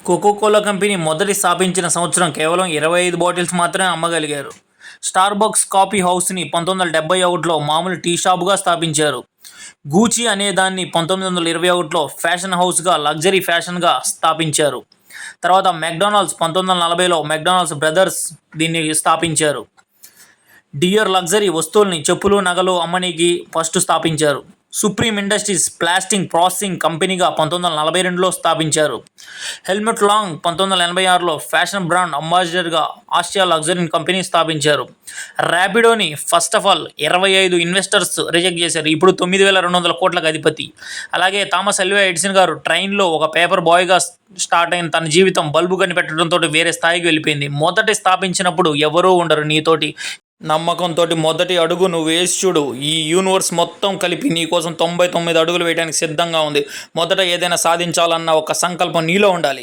Coca Cola company మొదటి స్థాపించిన సంవత్సరం కేవలం 25 బాటిల్స్ మాత్రమే అమ్మగలిగారు. స్టార్బక్స్ కాఫీ హౌస్ని 1971లో మామూలు టీ షాపుగా స్థాపించారు. గూచీ అనే దాన్ని 1921లో ఫ్యాషన్ హౌస్గా, లగ్జరీ ఫ్యాషన్గా స్థాపించారు. తర్వాత మెక్డానల్డ్స్ 1940లో మెక్డానల్డ్స్ బ్రదర్స్ దీన్ని స్థాపించారు. డియర్ లగ్జరీ వస్తువుల్ని, చెప్పులు, నగలు అమ్మనీకి ఫస్ట్ స్థాపించారు. సుప్రీం ఇండస్ట్రీస్ ప్లాస్టిక్ ప్రాసెసింగ్ కంపెనీగా 1942లో స్థాపించారు. హెల్మెట్ లాంగ్ 1986లో ఫ్యాషన్ బ్రాండ్ అంబాసిడర్గా ఆసియా లగ్జరీ కంపెనీ స్థాపించారు. ర్యాపిడోని first of all 25 investors reject చేశారు. ఇప్పుడు 9,200 కోట్లకు అధిపతి. అలాగే థామస్ అల్వా ఎడిసన్ గారు ట్రైన్లో ఒక పేపర్ బాయ్గా స్టార్ట్ అయిన తన జీవితం బల్బు కనిపెట్టడంతో వేరే స్థాయికి వెళ్ళిపోయింది. మొదటి స్థాపించినప్పుడు ఎవరూ ఉండరు నీతోటి నమ్మకంతో మొదటి అడుగు నువ్వు వేసి చూడు. ఈ యూనివర్స్ మొత్తం కలిపి నీకోసం 99 అడుగులు వేయడానికి సిద్ధంగా ఉంది. మొదట ఏదైనా సాధించాలన్న ఒక సంకల్పం నీలో ఉండాలి.